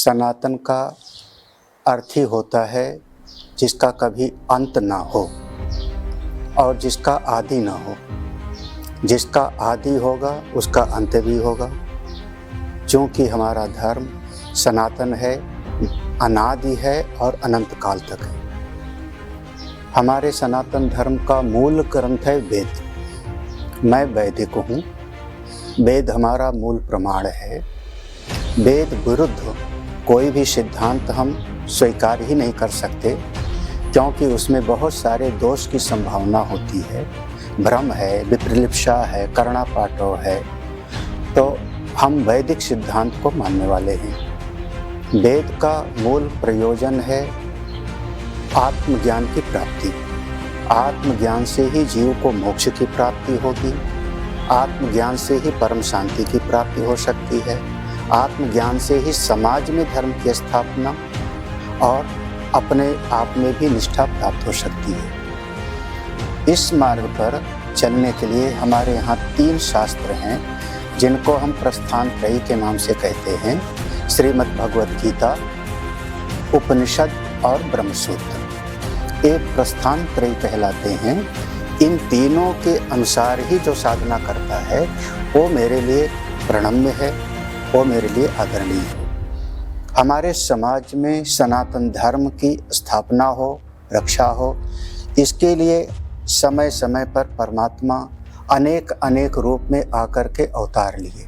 सनातन का अर्थ ही होता है जिसका कभी अंत ना हो और जिसका आदि ना हो। जिसका आदि होगा उसका अंत भी होगा। क्योंकि हमारा धर्म सनातन है, अनादि है और अनंत काल तक है। हमारे सनातन धर्म का मूल ग्रंथ है वेद। मैं वैदिक हूँ। वेद हमारा मूल प्रमाण है। वेद विरुद्ध कोई भी सिद्धांत हम स्वीकार ही नहीं कर सकते, क्योंकि उसमें बहुत सारे दोष की संभावना होती है। भ्रम है, विप्रलिप्सा है, कर्णापाठो है। तो हम वैदिक सिद्धांत को मानने वाले हैं। वेद का मूल प्रयोजन है आत्मज्ञान की प्राप्ति। आत्मज्ञान से ही जीव को मोक्ष की प्राप्ति होगी। आत्मज्ञान से ही परम शांति की प्राप्ति हो सकती है। आत्मज्ञान से ही समाज में धर्म की स्थापना और अपने आप में भी निष्ठा प्राप्त हो सकती है। इस मार्ग पर चलने के लिए हमारे यहाँ 3 शास्त्र हैं, जिनको हम प्रस्थान त्रयी के नाम से कहते हैं। श्रीमद् भगवत गीता, उपनिषद और ब्रह्मसूत्र। ये प्रस्थान त्रयी कहलाते हैं। इन तीनों के अनुसार ही जो साधना करता है वो मेरे लिए प्रणम्य है, वो मेरे लिए आदरणीय है। हमारे समाज में सनातन धर्म की स्थापना हो, रक्षा हो, इसके लिए समय समय पर परमात्मा अनेक रूप में आकर के अवतार लिए,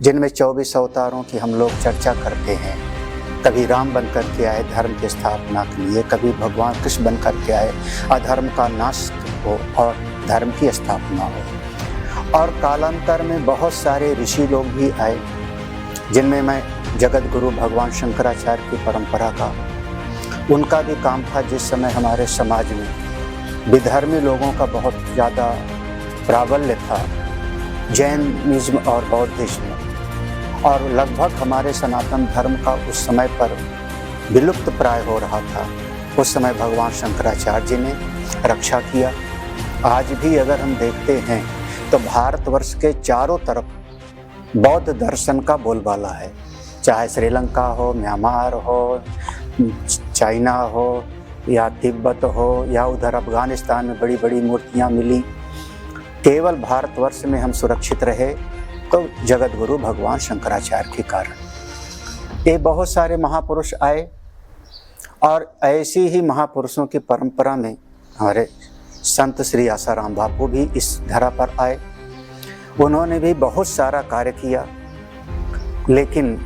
जिनमें 24 अवतारों की हम लोग चर्चा करते हैं। कभी राम बन कर के आए धर्म की स्थापना के लिए, कभी भगवान कृष्ण बन कर के आए अधर्म का नाश हो और धर्म की स्थापना हो। और कालांतर में बहुत सारे ऋषि लोग भी आए, जिनमें मैं जगत गुरु भगवान शंकराचार्य की परंपरा का, उनका भी काम था। जिस समय हमारे समाज में विधर्मी लोगों का बहुत ज़्यादा प्राबल्य था, जैनिज्म और बौद्धिज्म, और लगभग हमारे सनातन धर्म का उस समय पर विलुप्त प्राय हो रहा था। उस समय भगवान शंकराचार्य जी ने रक्षा किया। आज भी अगर हम देखते हैं तो भारतवर्ष के चारों तरफ बौद्ध दर्शन का बोलबाला है। चाहे श्रीलंका हो, म्यांमार हो, चाइना हो या तिब्बत हो, या उधर अफगानिस्तान में बड़ी बड़ी मूर्तियाँ मिली। केवल भारतवर्ष में हम सुरक्षित रहे तो जगत गुरु भगवान शंकराचार्य के कारण। ये बहुत सारे महापुरुष आए और ऐसी ही महापुरुषों की परंपरा में हमारे संत श्री आसाराम बापू भी इस धरा पर आए। उन्होंने भी बहुत सारा कार्य किया, लेकिन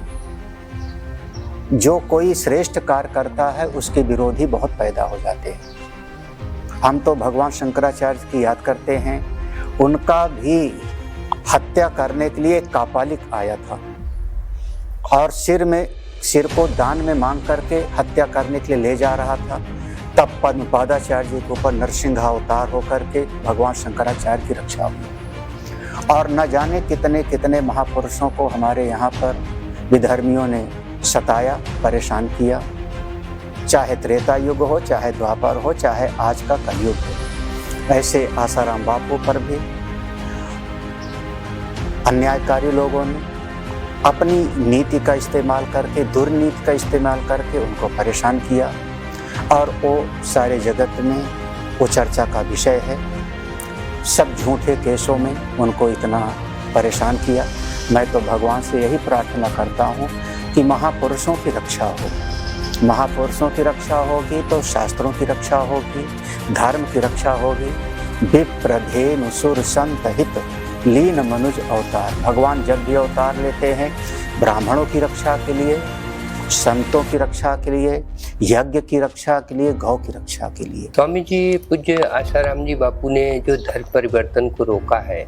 जो कोई श्रेष्ठ कार्य करता है उसके विरोधी बहुत पैदा हो जाते हैं। हम तो भगवान शंकराचार्य की याद करते हैं। उनका भी हत्या करने के लिए कापालिक आया था और सिर को दान में मांग करके हत्या करने के लिए ले जा रहा था। तब पद्मपादाचार्य जी के ऊपर नरसिंह अवतार होकर के भगवान शंकराचार्य की रक्षा हुई। और न जाने कितने कितने महापुरुषों को हमारे यहाँ पर विधर्मियों ने सताया, परेशान किया। चाहे त्रेता युग हो, चाहे द्वापर हो, चाहे आज का कलयुग हो। ऐसे आसाराम बापू पर भी अन्यायकारी लोगों ने अपनी नीति का इस्तेमाल करके, दुर्नीति का इस्तेमाल करके उनको परेशान किया। और वो सारे जगत में वो चर्चा का विषय है। सब झूठे केसों में उनको इतना परेशान किया। मैं तो भगवान से यही प्रार्थना करता हूँ कि महापुरुषों की रक्षा हो। महापुरुषों की रक्षा होगी तो शास्त्रों की रक्षा होगी, धर्म की रक्षा होगी। विप्रधेनु सुर संत हित लीन मनुज अवतार। भगवान जब भी अवतार लेते हैं ब्राह्मणों की रक्षा के लिए, संतों की रक्षा के लिए, यज्ञ की रक्षा के लिए, गौ की रक्षा के लिए। स्वामी जी, पूज्य आसाराम जी बापू ने जो धर्म परिवर्तन को रोका है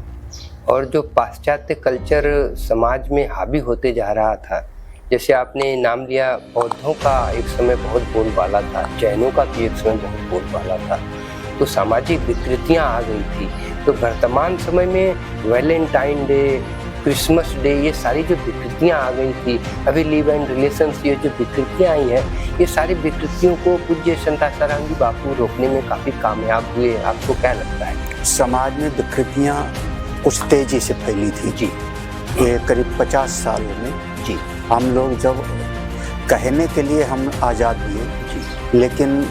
और जो पाश्चात्य कल्चर समाज में हावी होते जा रहा था, जैसे आपने नाम लिया, बौद्धों का एक समय बहुत बोलबाला था, जैनों का भी एक समय बहुत बोलबाला था, तो सामाजिक विकृतियां आ गई थी। तो वर्तमान समय में वैलेंटाइन डे, क्रिसमस डे, ये सारी जो विकृतियां आ गई थी, अभी लिव एंड रिलेशंस, ये जो विकृतियां आई हैं, ये सारी विकृतियों को पूज्य संत आसाराम जी बापू रोकने में काफ़ी कामयाब हुए। आपको क्या लगता है? समाज में विकृतियां कुछ तेजी से फैली थी जी। ये करीब 50 सालों में जी हम लोग जब कहने के लिए हम आज़ाद हुए, लेकिन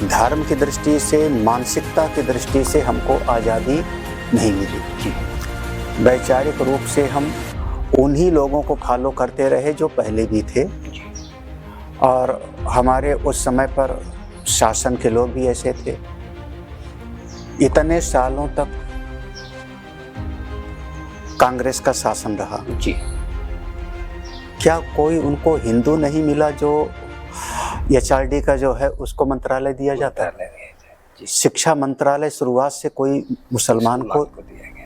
धर्म की दृष्टि से, मानसिकता की दृष्टि से हमको आज़ादी नहीं मिली। वैचारिक रूप से हम उन्हीं लोगों को फॉलो करते रहे जो पहले भी थे, और हमारे उस समय पर शासन के लोग भी ऐसे थे। इतने सालों तक कांग्रेस का शासन रहा जी। क्या कोई उनको हिंदू नहीं मिला जो HRD का जो है उसको मंत्रालय दिया जाता है? शिक्षा मंत्रालय शुरुआत से कोई मुसलमान को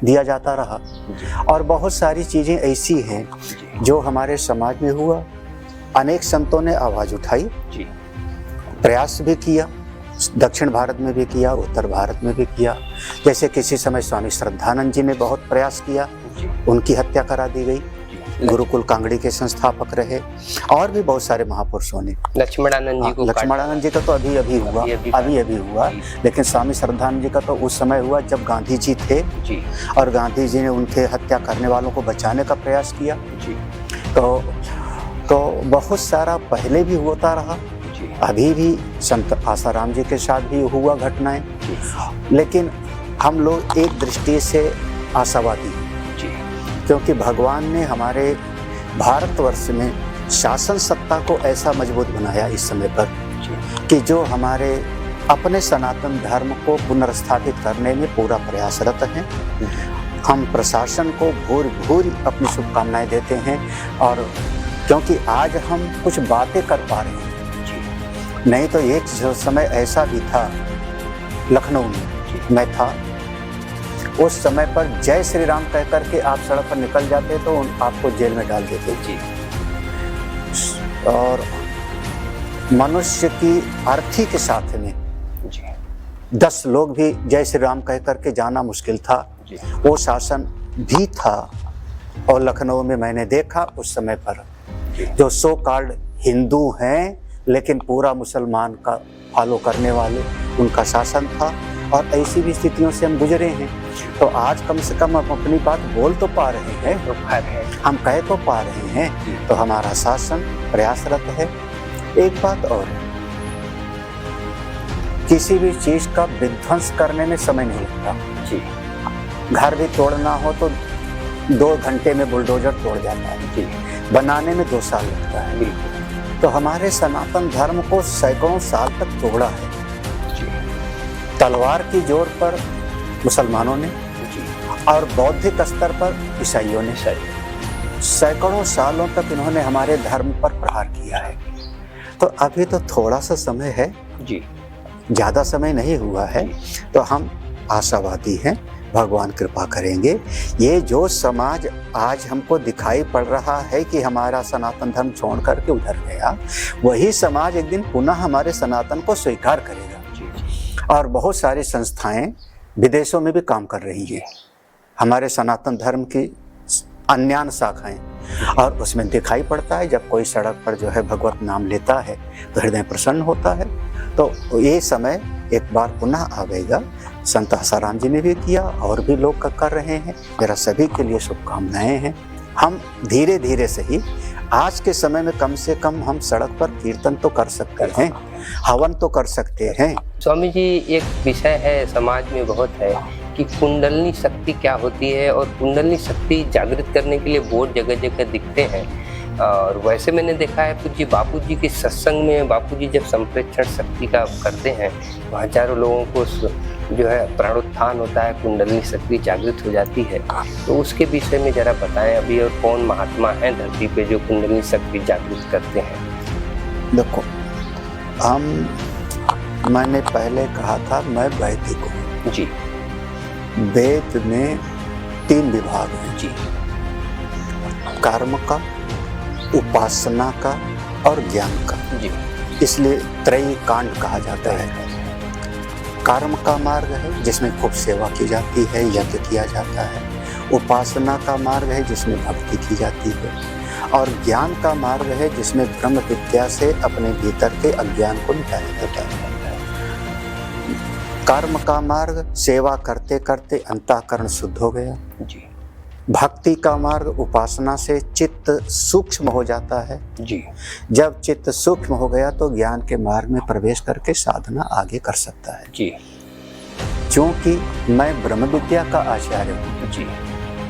दिया जाता रहा। और बहुत सारी चीज़ें ऐसी हैं जो हमारे समाज में हुआ। अनेक संतों ने आवाज़ उठाई, प्रयास भी किया, दक्षिण भारत में भी किया, उत्तर भारत में भी किया। जैसे किसी समय स्वामी श्रद्धानंद जी ने बहुत प्रयास किया, उनकी हत्या करा दी गई। गुरुकुल कांगड़ी के संस्थापक रहे, और भी बहुत सारे महापुरुषों ने। लक्ष्मणानंद जी का तो अभी हुआ, लेकिन स्वामी श्रद्धानंद जी का तो उस समय हुआ जब गांधी जी थे, और गांधी जी ने उनके हत्या करने वालों को बचाने का प्रयास किया। तो बहुत सारा पहले भी होता रहा, अभी भी संत आसाराम जी के साथ भी हुआ घटनाएं। लेकिन हम लोग एक दृष्टि से आशावादी, क्योंकि भगवान ने हमारे भारतवर्ष में शासन सत्ता को ऐसा मजबूत बनाया इस समय पर कि जो हमारे अपने सनातन धर्म को पुनर्स्थापित करने में पूरा प्रयासरत हैं। हम प्रशासन को भूरि अपनी शुभकामनाएं देते हैं, और क्योंकि आज हम कुछ बातें कर पा रहे हैं। नहीं तो एक जो समय ऐसा भी था, लखनऊ में मैं था, उस समय पर जय श्री राम कह करके आप सड़क पर निकल जाते तो आपको जेल में डाल देते जी। और मनुष्य की अर्थी के साथ में 10 लोग भी जय श्री राम कह करके जाना मुश्किल था। वो शासन भी था, और लखनऊ में मैंने देखा उस समय पर जो सो कॉल्ड हिंदू हैं लेकिन पूरा मुसलमान का फॉलो करने वाले, उनका शासन था। और ऐसी भी स्थितियों से हम गुजरे हैं। तो आज कम से कम हम अपनी बात बोल तो पा रहे हैं, हम कह तो पा रहे हैं, तो हमारा शासन प्रयासरत है। एक बात और है, किसी भी चीज का विध्वंस करने में समय नहीं लगता जी। घर भी तोड़ना हो तो 2 घंटे में बुलडोजर तोड़ जाता है जी, बनाने में 2 साल लगता है। तो हमारे सनातन धर्म को सैकड़ों साल तक तोड़ा है। तलवार की जोर पर मुसलमानों ने, और बौद्धिक स्तर पर ईसाइयों ने सैकड़ों सालों तक इन्होंने हमारे धर्म पर प्रहार किया है। तो अभी तो थोड़ा सा समय है जी, ज़्यादा समय नहीं हुआ है। तो हम आशावादी हैं, भगवान कृपा करेंगे। ये जो समाज आज हमको दिखाई पड़ रहा है कि हमारा सनातन धर्म छोड़ करके उधर गया, वही समाज एक दिन पुनः हमारे सनातन को स्वीकार करेगा। और बहुत सारी संस्थाएं विदेशों में भी काम कर रही हैं, हमारे सनातन धर्म की अन्यान शाखाएं, और उसमें दिखाई पड़ता है जब कोई सड़क पर जो है भगवत नाम लेता है तो हृदय प्रसन्न होता है। तो ये समय एक बार पुनः आवेगा। संत आसाराम जी ने भी किया, और भी लोग कर रहे हैं। मेरा सभी के लिए शुभकामनाएं हैं। हम धीरे धीरे सही आज के समय में कम से कम हम सड़क पर कीर्तन तो कर सकते हैं, हवन तो कर सकते हैं। स्वामी जी, एक विषय है समाज में बहुत है कि कुंडलनी शक्ति क्या होती है, और कुंडलनी शक्ति जागृत करने के लिए बोर्ड जगह जगह दिखते हैं। और वैसे मैंने देखा है पूज्य बापू जी के सत्संग में, बापू जी जब संप्रेक्षण शक्ति का करते हैं तो हजारों लोगों को जो है प्राणोत्थान होता है, कुंडलनी शक्ति जागृत हो जाती है। तो उसके विषय में जरा बताएं अभी, और कौन महात्मा हैं धरती पे जो कुंडलनी शक्ति जागृत करते हैं? देखो, मैंने पहले कहा था मैं वैदिक हूँ जी। वेद में 3 विभाग हैं जी, कर्म का, उपासना का और ज्ञान का जी। इसलिए त्रयी कांड कहा जाता है। कर्म का मार्ग है जिसमें खूब सेवा की जाती है, यज्ञ किया जाता है। उपासना का मार्ग है जिसमें भक्ति की जाती है, और ज्ञान का मार्ग है जिसमें ब्रह्म विद्या से अपने भीतर के अज्ञान को मिटाया जाता है। कर्म का मार्ग सेवा करते करते अंतःकरण शुद्ध हो गया जी। भक्ति का मार्ग उपासना से चित्त सूक्ष्म हो जाता है। जी जब चित्त सूक्ष्म हो गया तो ज्ञान के मार्ग में प्रवेश करके साधना आगे कर सकता है। जी क्योंकि मैं ब्रह्म विद्या का आचार्य हूँ जी।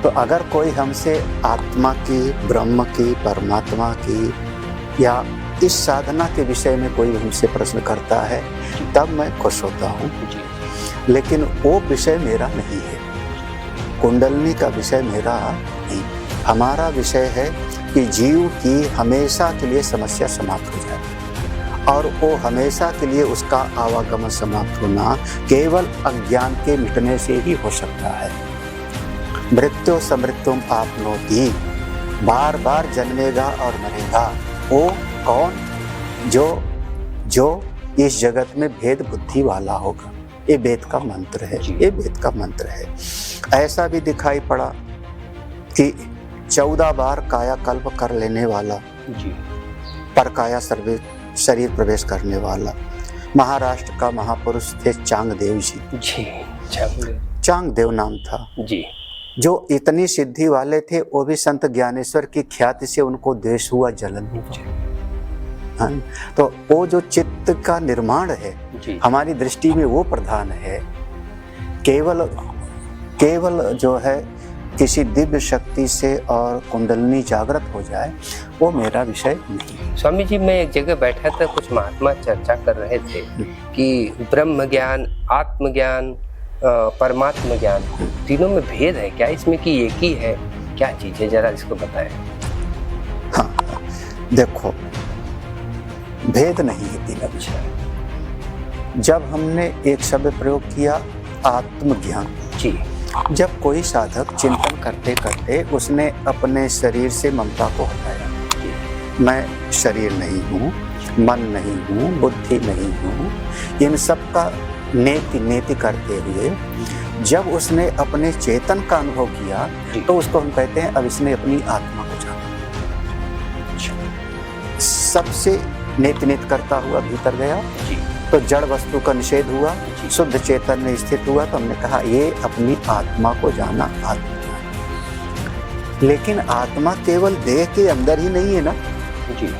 तो अगर कोई हमसे आत्मा की, ब्रह्म की, परमात्मा की या इस साधना के विषय में कोई हमसे प्रश्न करता है तब मैं खुश होता हूँ, लेकिन वो विषय मेरा नहीं है। कुंडलनी का विषय मेरा नहीं। हमारा विषय है कि जीव की हमेशा के लिए समस्या समाप्त हो जाए और वो हमेशा के लिए उसका आवागमन समाप्त होना केवल अज्ञान के मिटने से ही हो सकता है। मृत्यु समृत्युम आपनोति, बार बार जन्मेगा और मरेगा वो कौन? जो इस जगत में भेद बुद्धि वाला होगा। ये वेद का मंत्र है, ये वेद का मंत्र है। ऐसा भी दिखाई पड़ा कि 14 बार कायाकल्प कर लेने वाला, पर काया शरीर प्रवेश करने वाला महाराष्ट्र का महापुरुष थे चांगदेव जी। चांगदेव नाम था जी। जो इतनी सिद्धि वाले थे वो भी संत ज्ञानेश्वर की ख्याति से उनको द्वेष हुआ, जलन हुआ। तो वो जो चित्त का निर्माण है हमारी दृष्टि में वो प्रधान है। केवल जो है किसी दिव्य शक्ति से और कुंडलनी जागृत हो जाए वो मेरा विषय नहीं। स्वामी जी, मैं एक जगह बैठा था, कुछ महात्मा चर्चा कर रहे थे कि ब्रह्म ज्ञान, आत्मज्ञान, परमात्मा ज्ञान, तीनों में भेद है क्या इसमें कि एक ही है? क्या चीज है, जरा इसको बताएं। हाँ, देखो भेद नहीं है तीनों विषय। जब हमने एक शब्द प्रयोग किया आत्मज्ञान जी, जब कोई साधक चिंतन करते करते उसने अपने शरीर से ममता को हटाया, मैं शरीर नहीं हूँ, मन नहीं हूँ, बुद्धि नहीं हूँ, इन सब का नेति करते हुए जब उसने अपने चेतन का अनुभव किया तो उसको हम कहते हैं अब इसने अपनी आत्मा को जाना। सबसे नेत करता हुआ भीतर गया तो जड़ वस्तु का निषेध हुआ, शुद्ध चेतन में स्थित हुआ, तो हमने कहा ये अपनी आत्मा को जाना, आत्मा। लेकिन आत्मा केवल देह के अंदर ही नहीं है ना जी।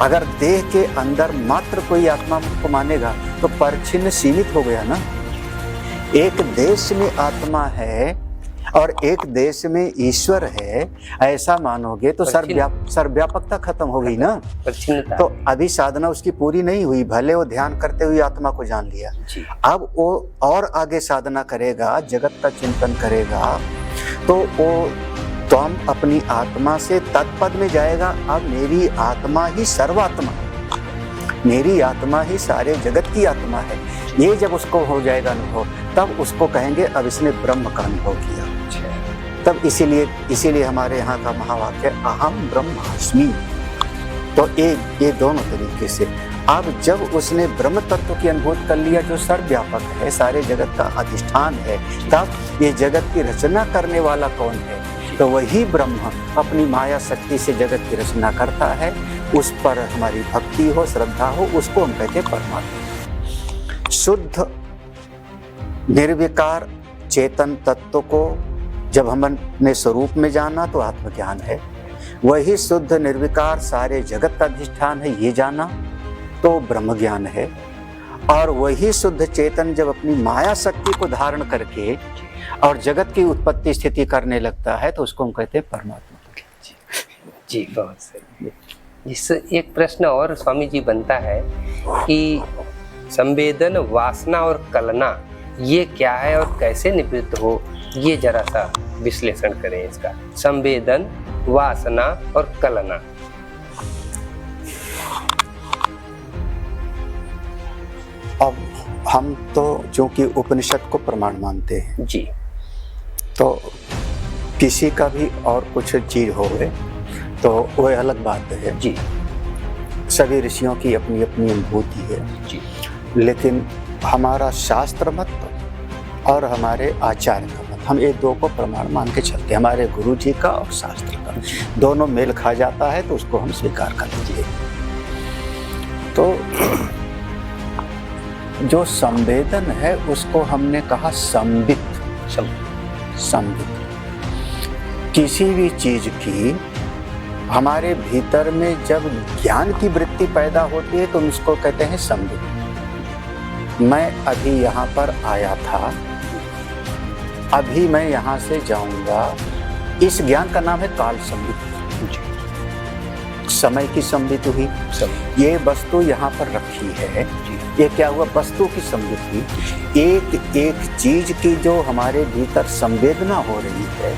अगर देह के अंदर मात्र कोई आत्मा को मानेगा तो परिच्छिन्न सीमित हो गया ना। एक देश में आत्मा है और एक देश में ईश्वर है, ऐसा मानोगे तो सर्वव्यापकता खत्म हो गई ना। तो अभी साधना उसकी पूरी नहीं हुई, भले वो ध्यान करते हुए आत्मा को जान लिया, अब वो और आगे साधना करेगा, जगत का चिंतन करेगा तो वो हम अपनी आत्मा से तत्पद में जाएगा। अब मेरी आत्मा ही सर्वात्मा, मेरी आत्मा ही सारे जगत की आत्मा है, ये जब उसको हो जाएगा अनुभव तब उसको कहेंगे अब इसने ब्रह्म का अनुभव किया। तब इसीलिए हमारे यहाँ का महावाक्य अहम ब्रह्मास्मि। तो ये दोनों तरीके से अब जब उसने ब्रह्म तत्व की अनुभूति कर लिया जो सर्वव्यापक है, सारे जगत का अधिष्ठान है, तब ये जगत की रचना करने वाला कौन है? तो वही ब्रह्म अपनी माया शक्ति से जगत की रचना करता है। उस पर हमारी भक्ति हो, श्रद्धा हो, उसको हम कहते हैं परमात्मा। शुद्ध निर्विकार चेतन तत्व को जब हमने स्वरूप में जाना तो आत्मज्ञान है। वही शुद्ध निर्विकार सारे जगत का अधिष्ठान है, ये जाना तो ब्रह्म ज्ञान है। और वही शुद्ध चेतन जब अपनी माया शक्ति को धारण करके और जगत की उत्पत्ति स्थिति करने लगता है तो उसको हम कहते हैं परमात्मा। जी बहुत सही। इससे एक प्रश्न और स्वामी जी बनता है कि संवेदन, वासना और कलना ये क्या है और कैसे निवृत्त हो, ये जरा सा विश्लेषण करें इसका। संवेदन, वासना और कलना। अब हम तो चूंकि उपनिषद को प्रमाण मानते हैं जी, तो किसी का भी और कुछ चीज हो गए तो वह अलग बात है जी। सभी ऋषियों की अपनी अपनी अनुभूति है जी। लेकिन हमारा शास्त्र मत और हमारे आचार्य का मत, हम ये दो को प्रमाण मान के चलते हैं। हमारे गुरु जी का और शास्त्र का दोनों मेल खा जाता है तो उसको हम स्वीकार कर लीजिए। तो जो संवेदन है उसको हमने कहा संबित। किसी भी चीज की हमारे भीतर में जब ज्ञान की वृत्ति पैदा होती है तो हम उसको कहते हैं संबित। मैं अभी यहाँ पर आया था, अभी मैं यहाँ से जाऊंगा, इस ज्ञान का नाम है काल संबित। समय की संबित हुई, ये वस्तु यहाँ पर रखी है, ये क्या हुआ, वस्तु की संबित हुई। एक एक चीज की जो हमारे भीतर संवेदना हो रही है,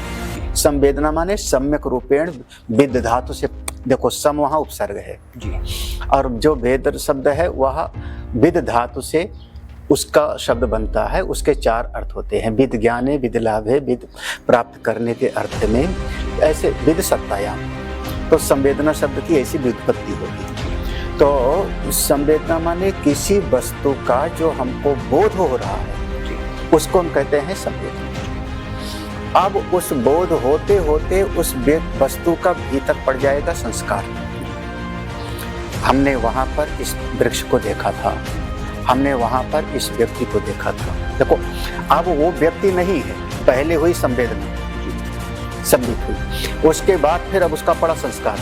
संवेदना माने सम्यक रूपेण विद धातु से, देखो सम वहाँ उपसर्ग है जी, और जो वेद शब्द है वह विद धातु से उसका शब्द बनता है। उसके 4 अर्थ होते हैं, विद ज्ञाने, विद लाभे, विद प्राप्त करने के अर्थ में, ऐसे विद सत्तायाम। तो संवेदना शब्द की ऐसी व्युत्पत्ति होगी। तो संवेदना माने किसी वस्तु का जो हमको बोध हो रहा है उसको हम कहते हैं संवेदना। अब उस बोध होते होते उस वस्तु का भीतर पड़ जाएगा संस्कार। हमने वहां पर इस वृक्ष को देखा था, हमने वहां पर इस व्यक्ति को देखा था। देखो अब वो व्यक्ति नहीं है, पहले हुई संवेदना संबित हुई, उसके बाद फिर अब उसका पड़ा संस्कार,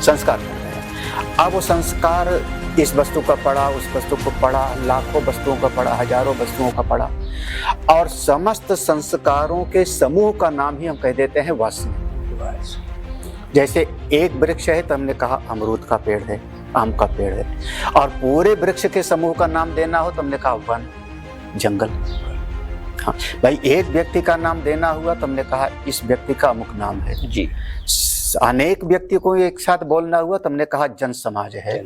संस्कार कर रहे हैं। अब वो संस्कार इस वस्तु का पड़ा, उस वस्तु को पड़ा, लाखों वस्तुओं का पड़ा, हजारों वस्तुओं का पड़ा, और समस्त संस्कारों के समूह का नाम ही हम कह देते हैं वासना। जैसे एक वृक्ष है तो हमने कहा अमरूद का पेड़ है, आम का पेड़ है, और पूरे वृक्ष के समूह का नाम देना हो तो हमने कहा वन, जंगल। हाँ भाई, एक व्यक्ति का नाम देना हुआ तो हमने कहा इस व्यक्ति का अमुक नाम है जी। अनेक व्यक्ति को एक साथ बोलना हुआ तो हमने कहा जन समाज है,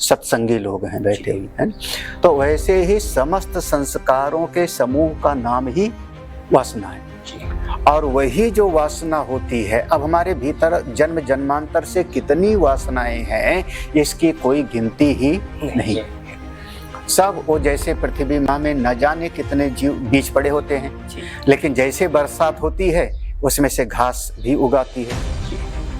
सत्संगी लोग हैं बैठे हुए हैं। तो वैसे ही समस्त संस्कारों के समूह का नाम ही वासना है जी। और वही जो वासना होती है, अब हमारे भीतर जन्म जन्मांतर से कितनी वासनाएं हैं इसकी कोई गिनती ही नहीं। सब वो जैसे पृथ्वी माँ में न जाने कितने जीव बीज पड़े होते हैं, लेकिन जैसे बरसात होती है उसमें से घास भी उगाती है।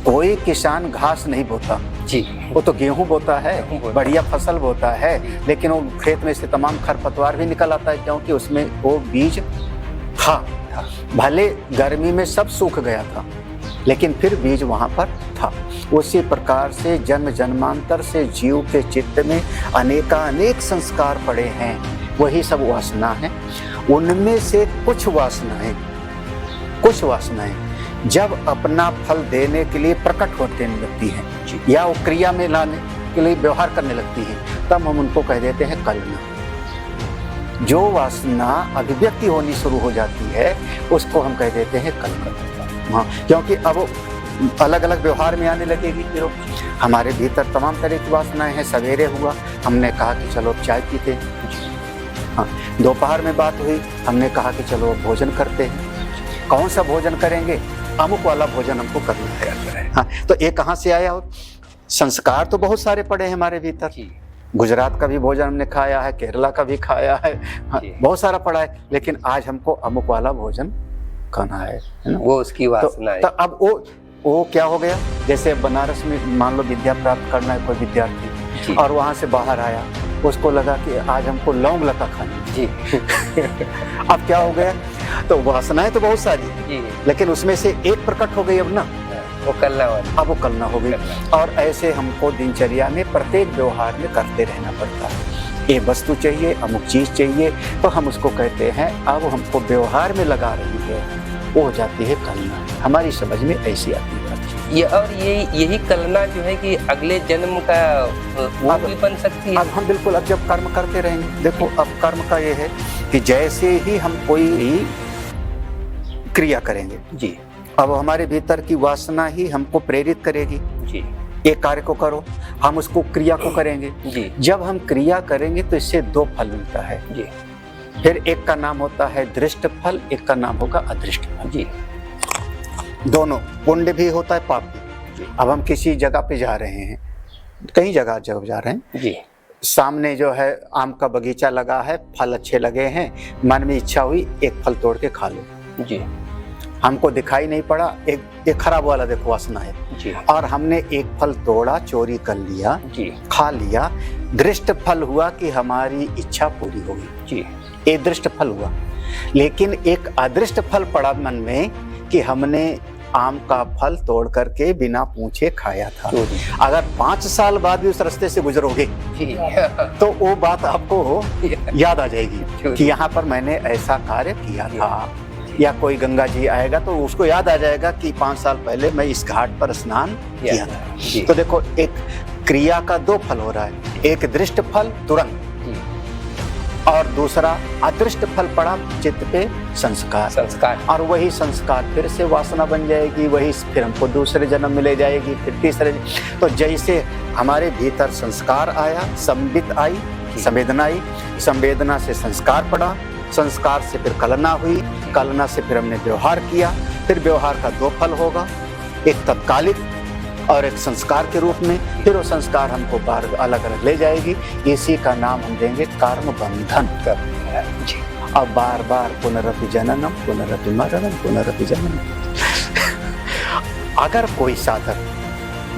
कोई किसान घास नहीं बोता जी, वो तो गेहूं बोता है, बढ़िया फसल बोता है, लेकिन वो खेत में से तमाम खरपतवार भी निकल आता है क्योंकि उसमें वो बीज था। भले गर्मी में सब सूख गया था लेकिन फिर बीज वहां पर था। उसी प्रकार से जन्म जन्मांतर से जीव के चित्त में अनेकानेक संस्कार पड़े हैं, वही सब वासना है। उनमें से कुछ वासनाएं जब अपना फल देने के लिए प्रकट होने लगती हैं या वो क्रिया में लाने के लिए व्यवहार करने लगती हैं, तब हम उनको कह देते हैं कलना। जो वासना अभिव्यक्ति होनी शुरू हो जाती है उसको हम कह देते हैं कलना। हाँ, क्योंकि अब अलग अलग व्यवहार में आने लगेगी। फिर हमारे भीतर तमाम तरह की वासनाएं हैं। सवेरे हुआ, हमने कहा कि चलो चाय पीते हैं। हाँ, दोपहर में बात हुई, हमने कहा कि चलो भोजन करते हैं। कौन सा भोजन करेंगे? अमुक वाला भोजन हमको करना है। हाँ, तो ये कहाँ से आया? संस्कार तो बहुत सारे पड़े हैं हमारे भीतर। गुजरात का भी भोजन हमने खाया है, केरला का भी खाया है, हाँ, बहुत सारा पड़ा है, लेकिन आज हमको अमुक वाला भोजन खाना है ना? वो उसकी वासना है। तो अब वो क्या हो गया, जैसे बनारस में मान लो विद्या प्राप्त करना है कोई विद्यार्थी और वहां से बाहर आया, उसको लगा कि आज हमको लौंग लता खानी जी। अब क्या हो गया, तो वासनाएं तो बहुत सारी जी, लेकिन उसमें से एक प्रकट हो गई अब ना, वो कलना वाली, अब वो कलना हो गई। और ऐसे हमको दिनचर्या में प्रत्येक व्यवहार में करते रहना पड़ता है। ये वस्तु चाहिए, अमुक चीज चाहिए, तो हम उसको कहते हैं अब हमको व्यवहार में लगा रही है, वो हो जाती है कलना। हमारी समझ में ऐसी आती है और यही कलना जो है कि अगले जन्म का वो भी बन सकती है। अब हम बिल्कुल, अब जब कर्म करते रहेंगे, देखो अब कर्म का ये है कि जैसे ही हम कोई क्रिया करेंगे जी, अब हमारे भीतर की वासना ही हमको प्रेरित करेगी जी, एक कार्य को करो, हम उसको क्रिया को करेंगे जी। जब हम क्रिया करेंगे तो इससे 2 फल मिलता है जी। फिर एक का नाम होता है दृष्ट फल, एक का नाम होगा अदृष्ट फल जी। दोनों, पुण्य भी होता है, पाप भी। अब हम किसी जगह पे जा रहे हैं, कई जगह जब जा रहे हैं जी, सामने जो है आम का बगीचा लगा है, फल अच्छे लगे हैं, मन में इच्छा हुई एक फल तोड़ के खा लो जी। हमको दिखाई नहीं पड़ा, एक खराब वाला देखो वासना है जी, और हमने एक फल तोड़ा, चोरी कर लिया जी, खा लिया, दृष्ट फल हुआ कि हमारी इच्छा पूरी होगी जी, एक दृष्ट फल हुआ। लेकिन एक अदृष्ट फल पड़ा मन में कि हमने आम का फल तोड़ करके बिना पूछे खाया था। चोरी। अगर 5 साल बाद भी उस रास्ते से गुजरोगे जी। तो वो बात आपको याद आ जाएगी चोरी। कि यहाँ पर मैंने ऐसा कार्य किया था। या कोई गंगा जी आएगा तो उसको याद आ जाएगा कि 5 साल पहले मैं इस घाट पर स्नान किया था। तो देखो, एक क्रिया का 2 फल हो रहा है, एक दृष्ट फल तुरंत और दूसरा अदृष्ट फल पड़ा चित्त पे संस्कार। और वही संस्कार फिर से वासना बन जाएगी, वही फिर हमको दूसरे जन्म में ले जाएगी, फिर तीसरे। तो जैसे हमारे भीतर संस्कार आया, संबित आई, संवेदना आई, संवेदना से संस्कार पड़ा, संस्कार से फिर कलना हुई, कलना से फिर हमने व्यवहार किया, फिर व्यवहार का 2 फल होगा, एक तत्कालिक और एक संस्कार के रूप में। फिर वो संस्कार हमको बार अलग अलग ले जाएगी। इसी का नाम हम देंगे कर्म बंधन। अब बार बार पुनरपि जननम पुनरपि मरणम पुनरपि जननम। अगर कोई साधक,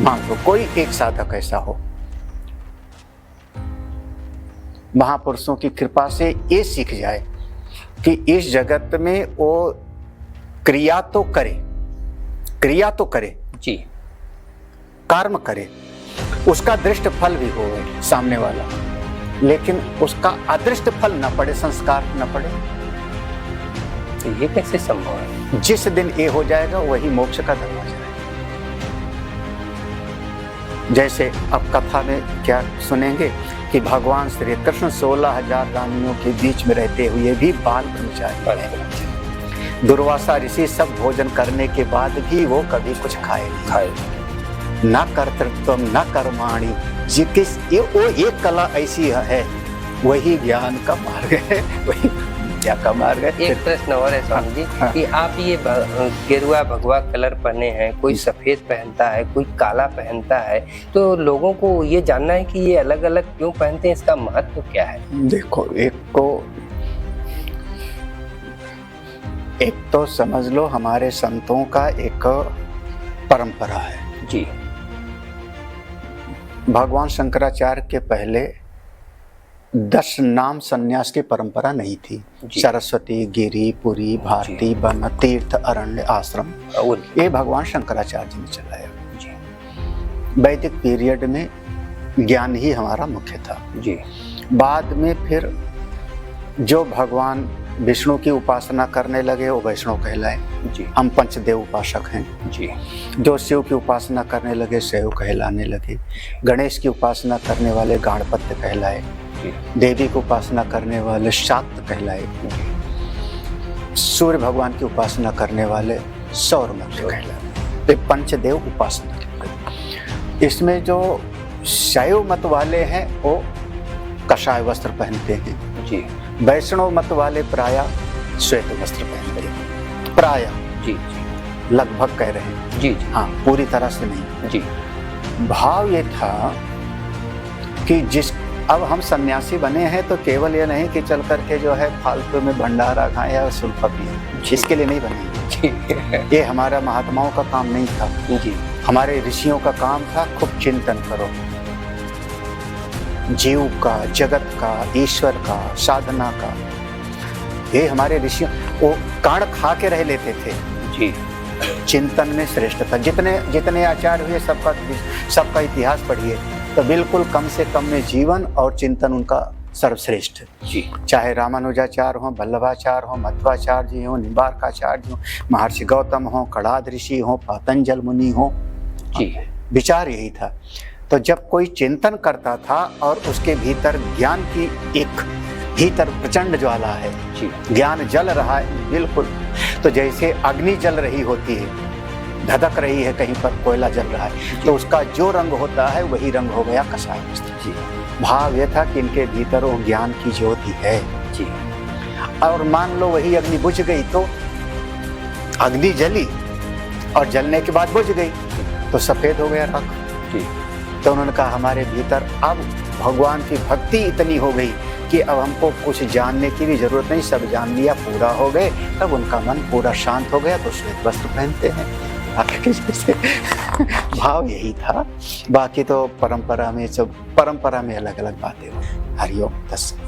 मान लो कोई एक साधक ऐसा हो, महापुरुषों की कृपा से ये सीख जाए कि इस जगत में वो क्रिया तो करे जी, कर्म करे, उसका दृष्ट फल भी हो सामने वाला, लेकिन उसका अदृष्ट फल न पड़े, संस्कार न पड़े। तो ये कैसे संभव है? जिस दिन ये हो जाएगा वही मोक्ष का दरवाजा है। जैसे अब कथा में क्या सुनेंगे कि भगवान श्री कृष्ण 16,000 रानियों के बीच में रहते हुए भी बाल ब्रह्मचारी रहे। दुर्वासा ऋषि सब भोजन करने के बाद भी वो कभी कुछ खाए नहीं। न कर्तृत्व न कर्माणि, वो एक कला ऐसी है, वही ज्ञान का मार्ग है, वही विद्या का मार्ग है। एक प्रश्न और है स्वामी जी, कि आप ये गेरुआ भगवा कलर पहने हैं, कोई सफेद पहनता है, कोई काला पहनता है, तो लोगों को ये जानना है कि ये अलग अलग क्यों पहनते हैं, इसका महत्व क्या है? देखो, एक तो समझ लो हमारे संतों का एक परंपरा है जी। भगवान शंकराचार्य के पहले 10 नाम संन्यास की परंपरा नहीं थी। सरस्वती, गिरी, पुरी, भारती, वन, तीर्थ, अरण्य, आश्रम, ये भगवान शंकराचार्य जी ने चलाया जी। वैदिक पीरियड में ज्ञान ही हमारा मुख्य था जी। बाद में फिर जो भगवान विष्णु की उपासना करने लगे वो वैष्णव कहलाए जी। हम पंचदेव उपासक हैं जी। जो शिव की उपासना करने लगे शैव कहलाने लगे। गणेश की उपासना करने वाले गाणपत्य कहलाए जी। देवी की उपासना करने वाले शाक्त कहलाए जी। सूर्य भगवान की उपासना करने वाले सौरमंत्र कहलाए। ये पंचदेव उपासना के। इसमें जो शैव मत वाले हैं वो कषाय वस्त्र पहनते हैं जी। वैष्णव मत वाले प्राय श्वेत वस्त्र पहनते हैं, प्राय जी। लगभग कह रहे हैं जी। हाँ, पूरी तरह से नहीं जी। भाव ये था कि अब हम सन्यासी बने हैं तो केवल ये नहीं कि चल करके जो है फालतू में भंडारा खाएं या सुल्फा पिए, इसके लिए नहीं बने। ये हमारा महात्माओं का काम नहीं था जी। हमारे ऋषियों का काम था खूब चिंतन करो, जीव का, जगत का, ईश्वर का, साधना का। ये हमारे ऋषियों वो काढ़ खा के रह लेते थे जी। चिंतन में श्रेष्ठ था। जितने आचार्य हुए सबका इतिहास पढ़िए तो बिल्कुल कम से कम में जीवन और चिंतन उनका सर्वश्रेष्ठ जी। चाहे रामानुजाचार्य हो, वल्लभाचार्य हो, मध्वाचार्य जी हो, निम्बार्काचार्य जी हो, महर्षि गौतम हो, कणाद ऋषि हो, पतंजल मुनि हो जी। विचार यही था। तो जब कोई चिंतन करता था और उसके भीतर ज्ञान की एक भीतर प्रचंड ज्वाला है जी, ज्ञान जल रहा है बिल्कुल, तो जैसे अग्नि जल रही होती है, धधक रही है कहीं पर, कोयला जल रहा है, तो उसका जो रंग होता है वही रंग हो गया कषाय वस्त्र। भाव यह था कि इनके भीतर वो ज्ञान की ज्योति है जी। और मान लो वही अग्नि बुझ गई तो अग्नि जली और जलने के बाद बुझ गई तो सफेद हो गया राख जी। तो उन्होंने कहा हमारे भीतर अब भगवान की भक्ति इतनी हो गई कि अब हमको कुछ जानने की भी जरूरत नहीं, सब जान लिया, पूरा हो गए। तब उनका मन पूरा शांत हो गया तो श्वेत वस्त्र पहनते हैं। भाव यही था। बाकी तो परंपरा में अलग अलग बातें हो। हरिओम तस्सत्।